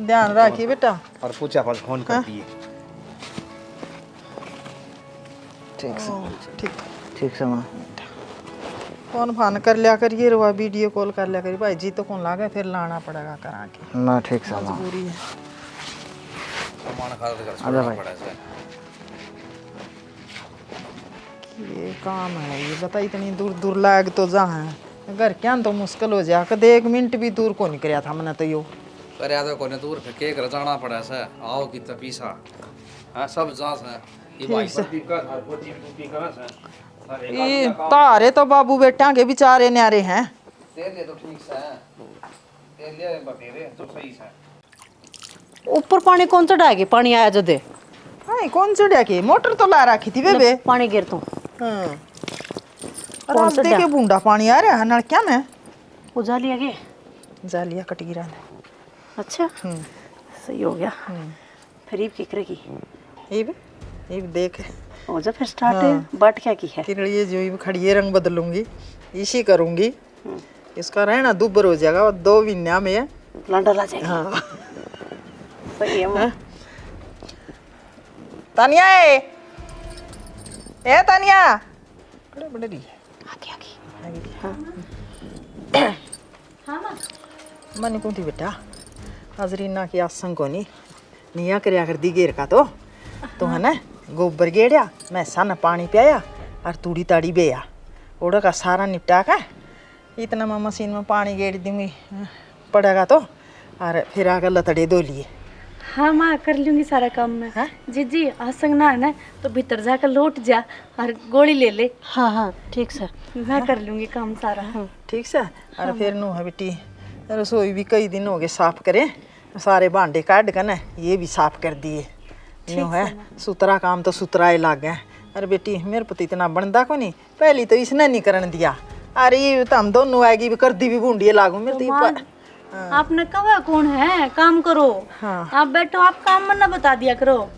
[SPEAKER 1] ध्यान रखिए बेटा।
[SPEAKER 3] और पूछा पास फोन कर दिए।
[SPEAKER 5] ठीक से,
[SPEAKER 1] ठीक,
[SPEAKER 5] ठीक से माँ।
[SPEAKER 1] फोन फान कर लिया करिए, रुआ वीडियो कॉल कर लिया करिए, भाई जी तो कौन लागे, फिर लाना पड़ेगा करा के,
[SPEAKER 5] ना ठीक से माँ।
[SPEAKER 1] पूरी है।
[SPEAKER 5] आजा भाई।
[SPEAKER 1] ये काम है, ये बता इतनी दूर दूर लाग तो जा है घर क्या तो मुश्किल हो जाए, कदे 1 मिनट भी दूर को नहीं कराया था मैंने तो यो।
[SPEAKER 4] करे तो कोने दूर फिर के घर जाना पड़ा से, आओ की तपीसा, हां सब जास है। ये भाई पर दिक्कत हर को चीज टूटी कहां से,
[SPEAKER 1] ये तारे तो बाबू बेटा के बेचारे न्यारे हैं।
[SPEAKER 4] तेरे तो ठीक से है, तेरे बतेरे तो सही से।
[SPEAKER 2] ऊपर पानी कौन चढ़ा के पानी आया जो दे?
[SPEAKER 1] हां कौन चढ़िया के मोटर तो ला रखी थी बेबे।
[SPEAKER 2] पानी गिर तो
[SPEAKER 1] हां कौन से देखे बूंदा पानी आ रहा है नलक्या में,
[SPEAKER 2] उजा लिया के
[SPEAKER 1] जालिया कट गिरा।
[SPEAKER 2] अच्छा सही हो गया। फिर ये की करेगी?
[SPEAKER 1] ये देख
[SPEAKER 2] हो जा फिर स्टार्ट। बाट क्या की है?
[SPEAKER 1] तिरड़िए जो ही खड़ी है, रंग बदलूंगी, इसी करूंगी, इसका रहना दुबर हो जाएगा और 2 महीना में
[SPEAKER 2] लांडा ला जाएगा।
[SPEAKER 1] हाँ
[SPEAKER 2] सही है मां।
[SPEAKER 1] तानिया ए तानिया, बड़े बड़े रही है
[SPEAKER 2] आगे
[SPEAKER 6] हाँ माँ।
[SPEAKER 1] मन को थी बेटा हजरीना की आसंग को नहीं निया करया कर दी गेर का तो है ना, गोबर गेड़िया, मैं सन पानी पियाया और तूड़ी ताड़ी बेया, ओड़ा का सारा निपटा का इतना मैं मशीन में पानी गेड़ दूंगी पड़ेगा तो, और फिर आकर लतड़े धो लिए।
[SPEAKER 7] हाँ माँ कर लूँगी सारा काम मैं।
[SPEAKER 1] हाँ?
[SPEAKER 7] जी आसंग ना है ना तो भीतर जाकर लौट जा और गोली ले ले।
[SPEAKER 2] हाँ हाँ ठीक से।
[SPEAKER 7] मैं कर लूँगी काम सारा।
[SPEAKER 1] ठीक से। और फिर नू है बेटी रसोई भी कई दिन हो गए साफ करे, सारे भांडे काट कर ना ये भी साफ कर दिए, न्यू है सुतरा काम तो सुतरा ही लाग गए। अरे बेटी मेरे पति इतना बनता को नहीं, पहली तो इसने नहीं करने दिया, अरे ये तो हम दोनों आएगी भी कर दी भी बूंदी लागू मेरे तो
[SPEAKER 7] आपने कहा कौन है काम करो।
[SPEAKER 1] हाँ।
[SPEAKER 7] आप बैठो, आप काम मत ना बता दिया करो।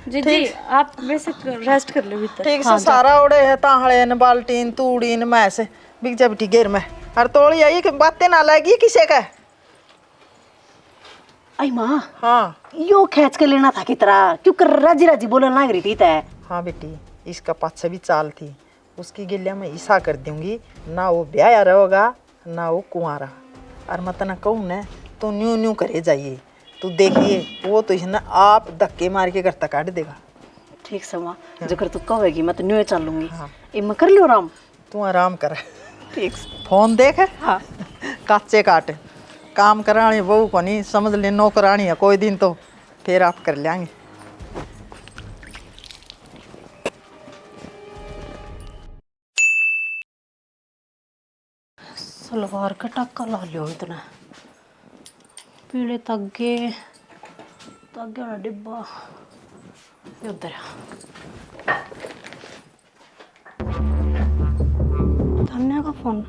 [SPEAKER 7] जी आप वैसे रेस्ट कर लो भीतर।
[SPEAKER 1] ठीक से सारा ओड़े है ताहड़े न बाल्टीन तूड़ी न मैस बिक जा बेटी घेर में और तोड़ी आई कि बातें ना लगी किसे का।
[SPEAKER 2] आई माँ
[SPEAKER 1] हाँ
[SPEAKER 2] यो खींच के लेना था की तरह, क्यों कर राजी राजी बोलने लग रही थी तय?
[SPEAKER 1] हाँ बेटी इसका पाछे भी चाल थी, उसकी गिलिया में ईसा कर दूंगी, ना वो ब्याह रहेगा ना वो कुंवारा, और मत ना कहूँ न तो न्यू न्यू करे जाइए, तू देखिए वो तो इसने आप धक्के मार के घर तक काट देगा।
[SPEAKER 2] ठीक से माँ, जकर तू कहेगी मैं तो न्यू चल लूंगी।
[SPEAKER 1] हाँ।
[SPEAKER 2] ये मैं कर लियो आराम।
[SPEAKER 1] तू आराम कर,
[SPEAKER 2] ठीक
[SPEAKER 1] फोन देख।
[SPEAKER 2] हाँ
[SPEAKER 1] काचे काट काम करानी बहू को नहीं समझ ले, नौकरानी है कोई दिन तो फिर आप कर लेंगे।
[SPEAKER 2] सलवार का टक्का ला लियो इतना पीले तग्गे तग्गे वाला डिब्बा उधर धन्या का फोन।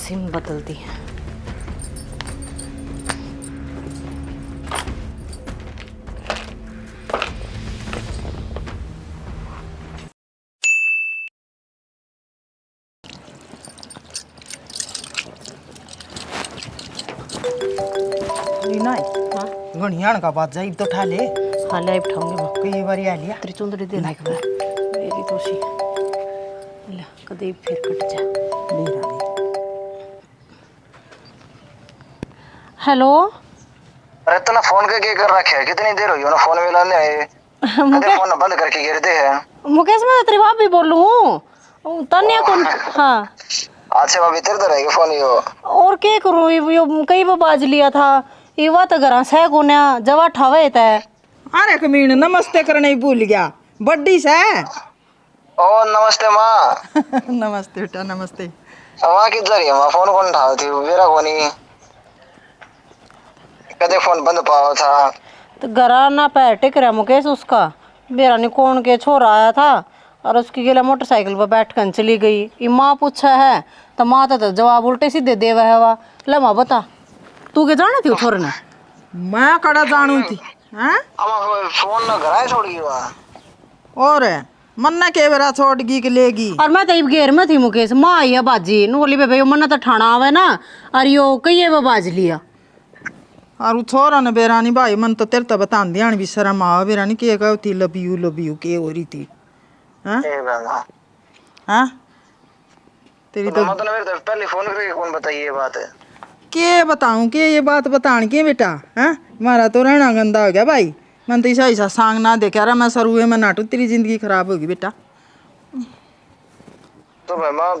[SPEAKER 2] सिम बदलती है।
[SPEAKER 1] रीना
[SPEAKER 2] हाँ
[SPEAKER 1] घणियाण का बात जाई तो ठा ले
[SPEAKER 2] हाँ लाइव उठाऊंगी मैं।
[SPEAKER 1] कई बार आ लिया
[SPEAKER 2] तेरी चुंदड़ी दे ना एक बार मेरी तो सी ले कदे फिर कट जा। हेलो
[SPEAKER 5] अरे तूने फोन करके कर रखा है, कितनी देर हुई ना फोन मिलाने आए। अरे फोन बंद करके गिरते हैं।
[SPEAKER 2] मुकेश मैं तेरी भाभी बोल रही हूँ तन्या कौन। हाँ
[SPEAKER 5] अच्छा भाभी तेरे तो रहेगा फोन यो।
[SPEAKER 2] और क्या करूँ यो कई बार बाज लिया था ये बात घर से कोन्या जवा ठावे तय।
[SPEAKER 1] अरे कमीन नमस्ते करने ही भूल गया बड्डी से।
[SPEAKER 5] ओ नमस्ते माँ।
[SPEAKER 1] नमस्ते बेटा नमस्ते।
[SPEAKER 5] माँ किधर रही है माँ, फोन कौन उठा थी मेरा कोनी कदे फोन बंद पाओ था।
[SPEAKER 2] तो घरा ना पैर टिक रहा मुकेश उसका बेरा ने कौन के छोरा आया था और उसकी गिला मोटरसाइकिल पर बैठ कर चली गई। ये माँ पूछा है तो माँ तो जवाब उल्टे सीधे देवा है वा। ले माँ बता तू के जाना थी छोरे ने।
[SPEAKER 1] मैं कड़ा जानू थी हैं
[SPEAKER 5] फोन ना घर छोड़ गई वहाँ।
[SPEAKER 1] और मन्ना के बेरा छोड़ गी के लेगी।
[SPEAKER 2] और मैं तो घेर में थी मुकेश माँ आई है बाजी नोली पे भाई मन्ना तो ठाना आवे ना और यो कई वो बाज लिया।
[SPEAKER 1] और वो छोरा ने बेरानी भाई मन तो तेरे तो बता दिया भी शर्म आ बेरानी के कहती लव यू के हो रही थी हैं हैं तेरी तो
[SPEAKER 5] मतलब मेरे तो पहले फोन करके कौन बताइए ये बात है।
[SPEAKER 1] के बताऊं के ये बात बतान के बेटा हैं मारा तो रहना गंदा हो गया भाई। मन तो ऐसा सांग ना देखा रहा मैं सरुए में नाटू तेरी जिंदगी खराब होगी बेटा।
[SPEAKER 5] तो भाई माँ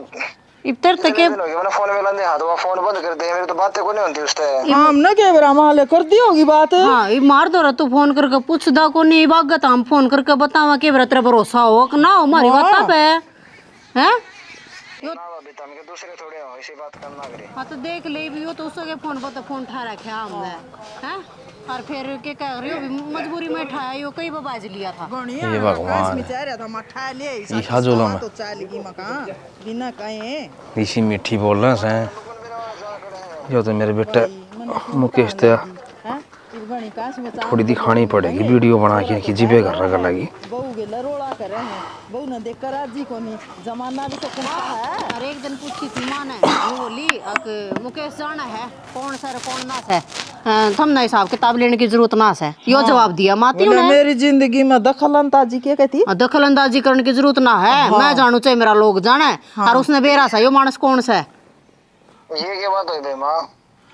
[SPEAKER 2] इतर तक
[SPEAKER 5] मैंने फोन मिला दे हाथ फोन बंद कर दे मेरी तो बातें को नहीं होती उससे।
[SPEAKER 1] हम ना के बेरा माले कर दी होगी बात।
[SPEAKER 2] हाँ ये मार दो रहा तू फोन करके पूछदा को नहीं बागत हम फोन करके बतावा के बेरा तेरा भरोसा हो कि ना हो हमारी बात पे हैं।
[SPEAKER 5] दूसरे थोड़े हो ऐसी बात करना करे।
[SPEAKER 2] हाँ तो देख ले भी हो तो उसके फोन पर तो फोन ठा रखा हमने हैं और फिर के कह रही हो भी मजबूरी में ठाया यो कई बार बाज लिया था।
[SPEAKER 4] ये भगवान ये हाजुला में
[SPEAKER 1] तो चालेगी मकान बिना कहे
[SPEAKER 4] इसी मीठी बोल रहे हैं जो तो मेरे बेटे मुकेश ते थोड़ी दिखानी पड़ेगी वीडियो बना के कि जिबे कर रहा लगी।
[SPEAKER 1] बहू के लरोड़ा करे हैं बहू ने देख कर राजी को नहीं जमाना भी तो कुंता है।
[SPEAKER 2] और एक दिन पूछी थी माँ ने वो बोली मुकेश जाना है कौन सर कौन ना है थमना हिसाब किताब लेने की जरूरत ना है यो जवाब दिया माती
[SPEAKER 1] बोले मेरी जिंदगी में दखल अंदाजी क्या कहती
[SPEAKER 2] दखल अंदाजी करने की जरूरत ना है। मैं जानू चाहे मेरा लोग जाना है और उसने बेरा सा यो मानस कौन सा है
[SPEAKER 5] ये क्या बात हुई बे माँ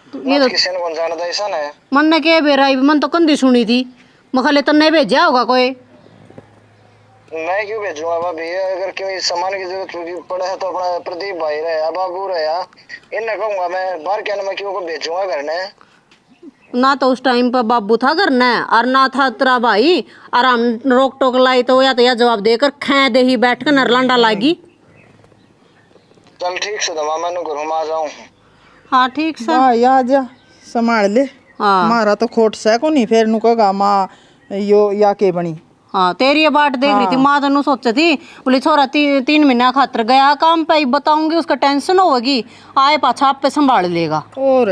[SPEAKER 2] ये तो
[SPEAKER 5] किसी ने कौन जाना था ऐसा है।
[SPEAKER 2] मन ने के बेरा मन तो कंधी सुनी थी मखले तन्ने भेजा होगा कोई।
[SPEAKER 5] मैं क्यों भेजूंगा भाभी अगर कोई सामान की जरूरत पड़े है तो अपना प्रदीप भाई रहा बाबू रहा इन्हें कहूंगा मैं बाहर क्या मैं क्यों को भेजूंगा घर ने।
[SPEAKER 2] ना तो उस टाइम पर बाबू था करना है और ना था तेरा भाई और हम रोक टोक लाई तो या जवाब देकर खे दे ही बैठ कर नरलांडा लागी।
[SPEAKER 5] चल ठीक से दमा मैं घर आ जाऊं।
[SPEAKER 2] हाँ ठीक से
[SPEAKER 1] भाई आ जा संभाल ले।
[SPEAKER 2] हाँ
[SPEAKER 1] मारा तो खोट से को नहीं फिर नु कहा माँ यो या के बनी।
[SPEAKER 2] हाँ तेरी ये बात देख रही थी माँ तो सोची थी बोली छोरा 3 महीना खातर गया काम पे बताऊंगी उसका टेंशन होगी आए पाछा आप पे संभाल लेगा।
[SPEAKER 1] और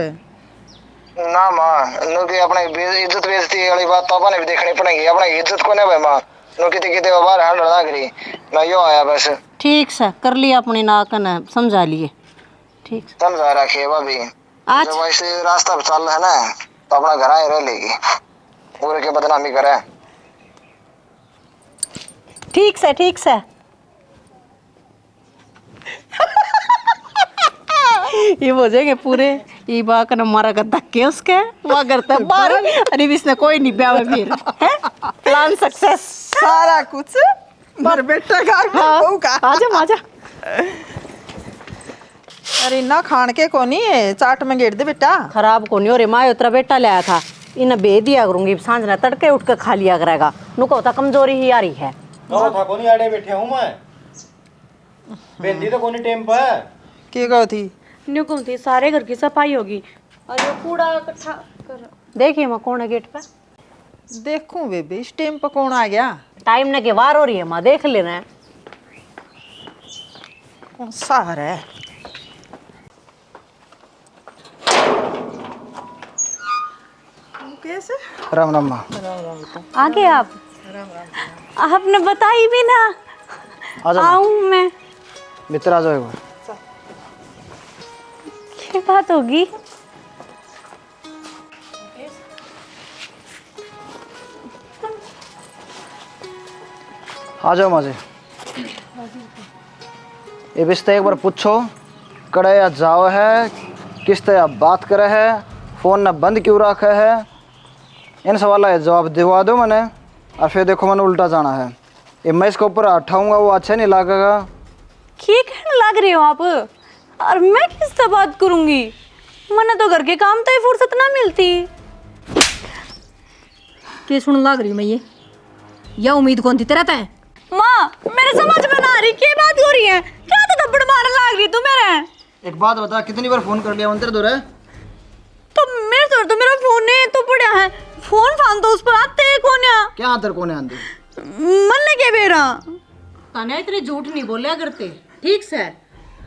[SPEAKER 5] ना माँ नुकी अपने इज्जत बेइज्जती वाली बात तो अपने भी देखनी पड़ेगी अपने इज्जत को नहीं भाई माँ नुकी कितने बाहर हाथ ना करी मैं यो आया बस।
[SPEAKER 2] ठीक से कर लिया अपनी नाक ने समझा लिए ठीक
[SPEAKER 5] समझा रखिए भाभी
[SPEAKER 2] आज
[SPEAKER 5] जब ऐसे रास्ता पे चल रहा है ना तो अपना घर आए रह लेगी पूरे के बदनामी करे।
[SPEAKER 2] ठीक से ये हो जाएंगे पूरे ये बात का मारा का धक्के उसके वहाँ करता है बाहर अरे भी इसने कोई नहीं ब्याह फिर है प्लान सक्सेस
[SPEAKER 1] सारा कुछ मर बेटा घर में बहू का
[SPEAKER 2] आजा
[SPEAKER 1] अरे ना खान के को नहीं है चाट में गेट दे बेटा
[SPEAKER 2] खराब को नहीं हो रे माँ उतरा बेटा लाया था इन्हें बे दिया करूंगी सांझ ना तड़के उठ कर खा लिया करेगा नुको होता कमजोरी ही आ रही है।
[SPEAKER 3] था कोनी आड़े बैठे हूं मैं बेंदी तो कोनी टेम पर
[SPEAKER 1] के कहो थी
[SPEAKER 7] न्यू कौन थी सारे घर की सफाई होगी और ये कूड़ा इकट्ठा कर।
[SPEAKER 2] देखिए माँ कौन है गेट पे
[SPEAKER 1] देखूं बेबी इस टाइम पर कौन आ गया
[SPEAKER 2] टाइम ने के वार हो रही है माँ देख लेना है
[SPEAKER 1] कौन सा है मुकेश
[SPEAKER 5] राम राम माँ।
[SPEAKER 7] आ गए आप? आपने बताई भी ना।
[SPEAKER 5] आ जाओ
[SPEAKER 7] आऊं मैं?
[SPEAKER 5] मित्र आ जाओ एक बार।
[SPEAKER 7] क्या बात होगी?
[SPEAKER 5] आ जाओ माँ जी। ये बिस्ते एक बार पूछो कड़े या जाओ है किस तरह बात करे है, फ़ोन न बंद क्यों रखा है, इन सवालों का जवाब दिवा दो मैंने। और फिर देखो मैंने उल्टा जाना है। ये मैं इसके ऊपर उठाऊंगा वो अच्छा नहीं लगेगा।
[SPEAKER 7] क्या कहने लग रहे हो आप? और मैं किससे बात करूंगी? मैंने तो घर के काम तो ही फुर्सत ना मिलती।
[SPEAKER 6] क्या सुन लग रही हूँ मैं ये? या उम्मीद कौन थी तेरा तय?
[SPEAKER 7] माँ मेरे समझ में ना आ रही क्या बात हो रही है। क्या तो थप्पड़ मारने लग रही तू मेरे?
[SPEAKER 5] एक बात बता, कितनी बार फ़ोन कर लिया अंतर दूर है?
[SPEAKER 7] तो मेरे तो मेरा फोन नहीं तो पड़ा है। फोन फान तो उस पर आते ही कौन है?
[SPEAKER 5] क्या अंतर कौन है आंधी?
[SPEAKER 7] मन ने क्या बेरा?
[SPEAKER 2] ताने इतने झूठ नहीं बोलिया करते, ठीक से?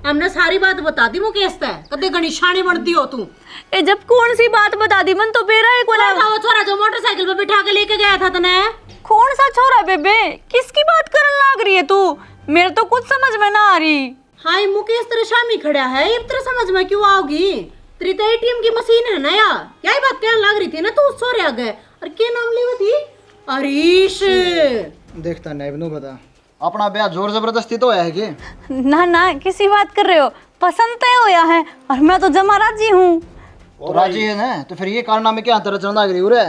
[SPEAKER 2] हमने सारी बात बता दी मुकेश तय, कदे गणिशानी बनती हो तू।
[SPEAKER 7] ए जब कौन सी बात बता दी? मन तो बेरा है कौन है?
[SPEAKER 2] वो छोरा जो मोटरसाइकिल पे बिठा के लेके गया था तने।
[SPEAKER 7] कौन सा छोरा बेबे? किसकी बात करने लग रही है तू? मेरे तो कुछ समझ में ना आ रही।
[SPEAKER 2] हाय मुकेश तेरे शामी खड़ा है, ये तेरे समझ में क्यों आओगी? तेरी तो एटीएम की मशीन है ना यार। क्या ही बात कहने लग रही थी ना तू उस छोरे आगे? और क्या नाम ली वो थी? अरीश।
[SPEAKER 5] देखता नहीं बनू बता, अपना ब्याह जोर जबरदस्ती तो है कि?
[SPEAKER 7] ना ना किसी बात कर रहे हो? पसंद तय होया है और मैं तो जमा राजी हूँ।
[SPEAKER 5] तो राजी है ना, तो फिर ये कारनामे क्या अंतर चलना लग रही हो रे?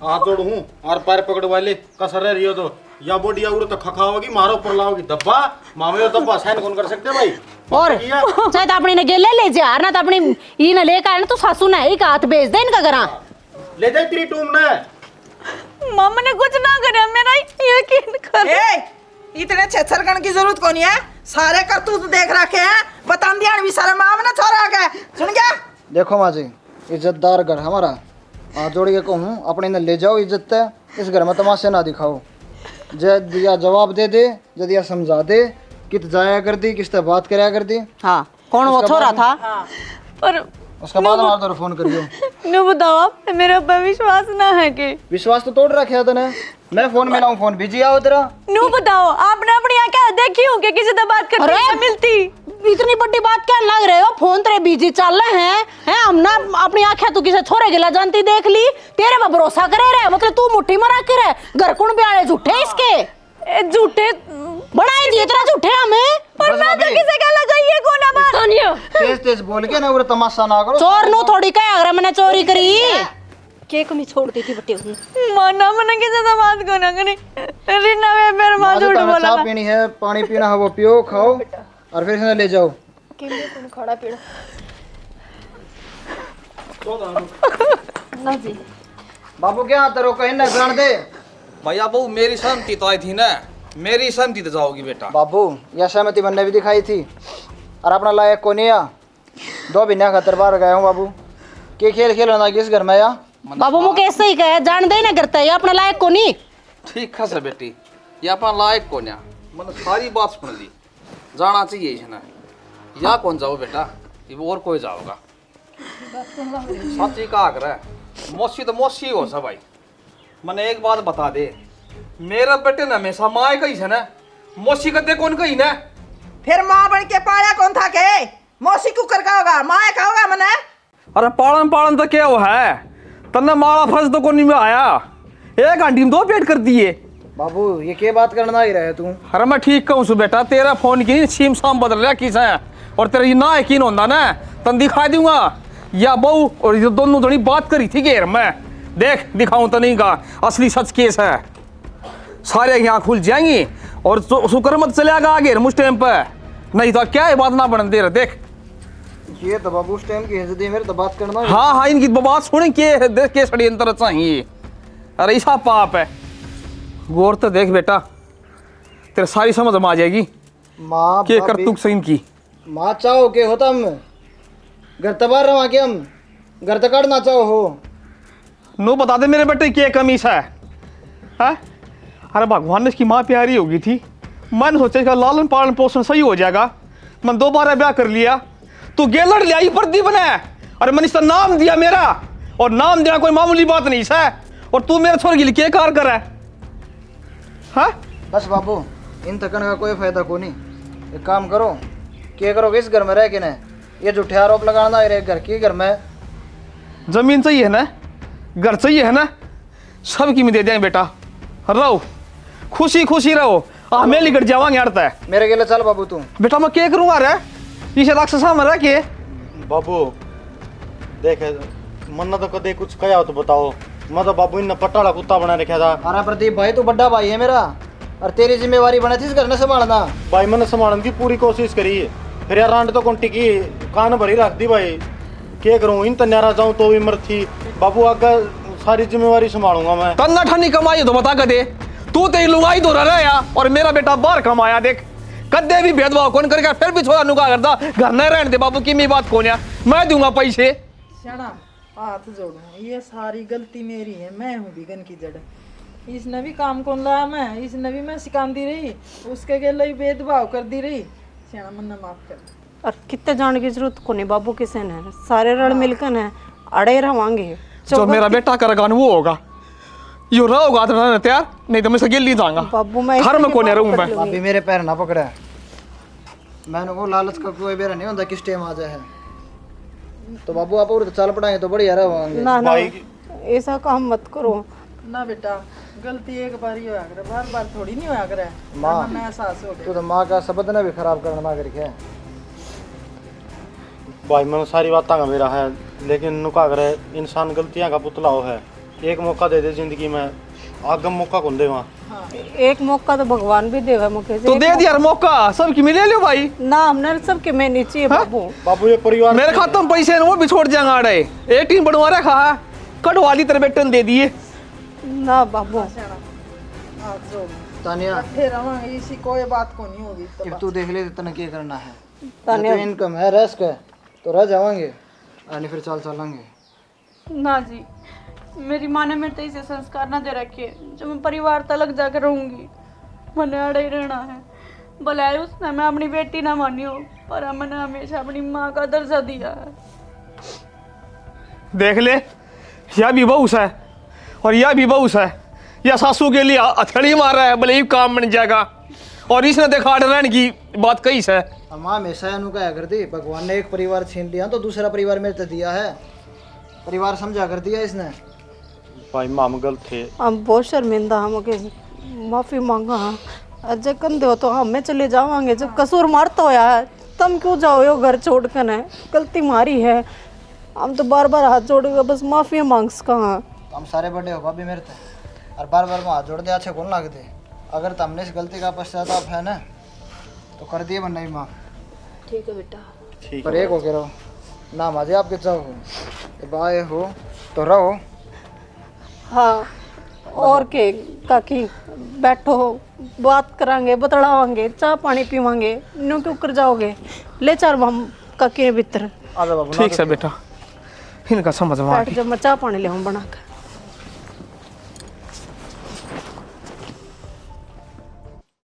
[SPEAKER 3] हाथ जोड़ हूँ और पैर पकड़ वाले कसर रही हो तो या बोडी या उड़ तो खखाओगी मारो पर लाओगी दब्बा मामे और दब्बा सहन कौन कर सकते भाई?
[SPEAKER 2] और चाहे तो अपनी ने गेले ले जा ना तो अपनी ये न लेकर आए ना तो सासू ने एक हाथ भेज दे इनका घरा।
[SPEAKER 3] ले जाए तेरी टूम ने।
[SPEAKER 7] मामा ने कुछ ना करे, मेरा यकीन कर।
[SPEAKER 1] इतने छेछर करने की जरूरत कौन है? सारे करतूत देख रखे हैं, बता दिया भी सारा माम ना छोरा गए। सुन गया?
[SPEAKER 5] देखो माँ जी, इज्जतदार घर हमारा, हाथ जोड़ के कहूँ अपने ने ले जाओ इज्जत है, इस घर में तमाशे ना दिखाओ। जब दिया जवाब दे दे, जब दिया समझा दे, कित जाया कर दी, किस तरह बात कराया कर दी।
[SPEAKER 2] हाँ कौन वो छोरा था?
[SPEAKER 7] पर
[SPEAKER 5] उसका बाद हमारा तो फोन करियो।
[SPEAKER 7] नु बताओ आप, मेरे ऊपर विश्वास ना है कि?
[SPEAKER 5] विश्वास तो तोड़ रखे तने। मैं फोन मिलाऊं, फोन बिजी आओ तेरा।
[SPEAKER 7] नु बताओ आपने अपनी आंखें देखी हो कि किसी से बात करने से मिलती?
[SPEAKER 2] इतनी बड़ी बात क्या लग रहे हो? फोन तेरे बिजी चल रहे हैं हम ना अपनी आंखें तू किसे छोरे गिला जानती देख ली, तेरे पर भरोसा करे रे, मतलब तू मुट्ठी मरा के रे। घर कौन ब्याले झूठे इसके?
[SPEAKER 7] झूठे
[SPEAKER 2] बनाए दिए तेरा झूठे हमें।
[SPEAKER 7] पर मैं तो किसे क्या लगाइए कौन है बात? तानिया
[SPEAKER 5] तेज तेज बोल के ना, वो तमाशा ना करो।
[SPEAKER 2] चोर नु थोड़ी कह अगर मैंने चोरी करी।
[SPEAKER 6] केक में छोड़ दी थी बटे।
[SPEAKER 7] माना मना किसे से बात को ना करी। रीना में मेरे मां झूठ बोला।
[SPEAKER 5] चाय पीनी है, पानी पीना है, वो पियो खाओ और फिर इसे ले जाओ।
[SPEAKER 6] केले कौन खड़ा पीड़ा? ना जी
[SPEAKER 5] बाबू क्या आता रो कहीं ना जान दे।
[SPEAKER 4] भैया बहू मेरी सहमति तो आई थी ना, मेरी सहमति तो जाओगी बेटा।
[SPEAKER 5] बाबू यह सहमति बनने भी दिखाई थी और अपना लायक को नहीं आ। 2 महीने खातर बाहर गया हूँ बाबू, के खेल खेलना किस घर में या?
[SPEAKER 2] बाबू मुकेश सही कहे, जान दे ना करता है अपना लायक को नहीं।
[SPEAKER 4] ठीक है सर बेटी, ये अपना लायक कौन है? मैंने सारी बात सुन ली, जाना चाहिए है ना। या कौन जाओ बेटा, ये और कोई जाओगा। सच्ची कहा कर, मौसी तो मौसी हो सब भाई। मैंने एक बात बता दे, मेरा बेटे ने हमेशा माँ कही है ना, मौसी कदे कौन कही ना।
[SPEAKER 1] फिर माँ बन के पाया कौन था के? मौसी कुकर का होगा, माँ का होगा मने?
[SPEAKER 4] अरे पालन पालन तो क्या वो है, तन्ने मारा फर्ज तो कोनी में आया, एक घंटी में 2 पेट कर दिए।
[SPEAKER 5] बाबू ये क्या बात करना ही रहे तू?
[SPEAKER 4] अरे मैं ठीक कहूँ सु बेटा, तेरा फोन की सीम साम बदल रहा किस है, और तेरा ये ना यकीन होता ना तन दिखा दूंगा। या बहू और ये दोनों थोड़ी बात करी थी घेर में, देख दिखाऊं तो नहीं का असली सच केस है। सारे यहाँ खुल जाएंगी और शुक्र मत चलेगा आगे मुझ टाइम पे, नहीं तो क्या है बात ना बन दे रहे। देख
[SPEAKER 5] ये तो बाबू उस टाइम की इज्जत है, मेरे तो बात करना।
[SPEAKER 4] हाँ हाँ इनकी बात सुन के देख के षड्यंत्र चाहिए। अरे ऐसा पाप है, गौर तो देख बेटा, तेरे सारी समझ में आ जाएगी
[SPEAKER 5] माँ
[SPEAKER 4] के कर तू सही की।
[SPEAKER 5] माँ चाहो के होता हम घर तबार रहा के हम घर तक ना चाहो हो।
[SPEAKER 4] नो बता दे मेरे बेटे क्या कमीज है? अरे भगवान ने इसकी माँ प्यारी होगी थी, मैंने सोचा इसका लालन पालन पोषण सही हो जाएगा, मैं 2 बार ब्याह कर लिया। तू गेलड़ लिया ये पर्दी बना, और मैंने इसका नाम दिया मेरा, और नाम देना कोई मामूली बात नहीं है। और तू मेरे छोर गिल के कार कर है हाँ?
[SPEAKER 5] बस बाबू इन थकन का कोई फायदा को नहीं। एक काम करो, क्या करोगे इस घर में रह के ना, ये झूठे आरोप लगाना है घर की। घर में
[SPEAKER 4] जमीन चाहिए है ना, घर चाहिए है ना, सब की में दे देंगे बेटा। रहो खुशी खुशी रहो, हमें लिखट जावांगे अड़ता है
[SPEAKER 5] मेरे के लिए चल बाबू तू।
[SPEAKER 4] बेटा। मैं क्या करूँगा रे इसे राक्षसा में रह के।
[SPEAKER 3] बाबू देख मन्ना तो कदे कुछ कया हो तो बताओ। मैं तो बाबू इन पट्टाला कुत्ता बना रखा था।
[SPEAKER 5] अरे प्रदीप भाई तू बड़ा भाई है मेरा, और तेरी जिम्मेवारी बनी थी इस घर ने संभालना।
[SPEAKER 3] भाई मैंने संभालने की पूरी कोशिश करी, फिर यार रांड तो कंटी की कान भरी रख दी भाई। क्या करूँ, इन तन्यारा जाऊँ तो भी मर थी। बाबू आगे सारी जिम्मेवारी संभालूंगा मैं।
[SPEAKER 4] तन्ना ठन्नी कमाई तो बता कदे, तू तेरी लुगाई तो रह या और मेरा बेटा बाहर कमाया। देख कदे भी भेदभाव कौन करेगा, फिर भी छोड़ा नुका करता घर न रहने दे। बाबू की मेरी बात कौन है, मैं दूंगा पैसे।
[SPEAKER 1] श्याणा हाथ जोड़ू, ये सारी गलती मेरी है, मैं हूँ बिगन की जड़। इसने भी काम कौन लाया मैं, इसने भी मैं सिखाती रही, उसके के लिए भेदभाव कर दी रही। श्याणा मन्ना माफ कर।
[SPEAKER 2] और कितने जाने की जरूरत को नहीं बाबू किसे ने, सारे रल मिलकर है अड़े रवांगे।
[SPEAKER 4] जो मेरा बेटा करेगा वो होगा, यो रहोगा तो रहना तैयार, नहीं तो मैं सगेल नहीं जाऊंगा।
[SPEAKER 2] बाबू मैं
[SPEAKER 4] हर में कोने रहूं मैं।
[SPEAKER 5] अभी मेरे पैर ना पकड़े, मैंने को लालच का कोई बेरा नहीं होता किस टाइम आ जाए। तो बाबू आप और चल पड़ाएंगे तो बढ़िया रहेंगे।
[SPEAKER 2] ना ना ऐसा काम मत करो
[SPEAKER 1] ना बेटा, गलती एक बार ही होया करे, बार बार थोड़ी नहीं होया करे।
[SPEAKER 5] माँ
[SPEAKER 1] मैं एहसास हो
[SPEAKER 5] तू
[SPEAKER 1] गया।
[SPEAKER 5] तो माँ का शब्द ने भी खराब करना ना करके।
[SPEAKER 3] भाई मैंने सारी बात का मेरा है, लेकिन नुका करे इंसान गलतियां का पुतला हो है। एक मौका दे दे जिंदगी में, आगम मौका कौन दे वहाँ।
[SPEAKER 2] एक मौका तो भगवान भी देगा मौके से।
[SPEAKER 4] तो दे दिया मौका, सबकी मिले लियो भाई।
[SPEAKER 2] ना हमने सबके में नहीं चाहिए बाबू।
[SPEAKER 3] बाबू ये परिवार
[SPEAKER 4] मेरे खाते में पैसे वो भी छोड़ जाएंगे आड़े। एक टीम बनवा रखा है, कटवाली तेरे बेटे ने दे दिए
[SPEAKER 2] ना बाबू।
[SPEAKER 1] हाथ जोड़
[SPEAKER 5] तानिया
[SPEAKER 1] फिर रवांगे, इसी कोई बात को नहीं होगी तो
[SPEAKER 5] अब तू देख ले इतना क्या करना है।
[SPEAKER 2] तानिया
[SPEAKER 5] तो इनकम है रेस्ट है तो रह जावांगे, आने फिर चल चलेंगे।
[SPEAKER 7] ना जी, मेरी माँ ने मेरे तो इसे संस्कार ना दे रखे जो मैं परिवार तलक जाकर रहूंगी। मैंने अड़े ही रहना है, भले उसने मैं अपनी बेटी ना मानी हो, पर मैंने हमेशा अपनी माँ का दर्जा दिया है।
[SPEAKER 4] देख ले, यह भी बहुस है और यह भी बहुस है। यह सासू के लिए हथेली मार रहा है, भले ही काम बन जाएगा। और इसने देखा रहने की बात कही है।
[SPEAKER 5] माँ हमेशा अनुका कर दी, भगवान ने एक परिवार छीन लिया तो दूसरा परिवार मेरे तो दिया है। परिवार समझा कर दिया इसने।
[SPEAKER 3] भाई माम गलत थे।
[SPEAKER 2] हम बहुत शर्मिंदा, हम माफी मांगा। अजय कंधे हो तो हमें चले जावांगे, जब कसूर मारता होया है तुम क्यों जाओ यो घर छोड़ कर है, गलती मारी है। हम तो बार बार हाथ जोड़ेगा, बस माफी मांग कहाँ।
[SPEAKER 5] हम सारे बड़े हो भाभी मेरे थे, और बार बार में हाथ जोड़ दे अच्छे कौन लगते। अगर तुमने इस गलती का पश्चाताप है ना तो कर दिए बनना ही माँ।
[SPEAKER 2] ठीक है बेटा।
[SPEAKER 3] ठीक
[SPEAKER 5] पर एक हो के रहो ना माजे आपके चाहो बाय हो तो रहो।
[SPEAKER 2] हाँ और के काकी बैठो, बात करांगे, बतड़ावांगे, चाय पानी पीवांगे। न्यू क्यों कर जाओगे, ले चार हम काकी ने भीतर।
[SPEAKER 5] आ जाओ बाबू।
[SPEAKER 4] ठीक है बेटा, इनका समझ में आ
[SPEAKER 2] बैठ जा, मैं चाय पानी ले आऊं बना कर।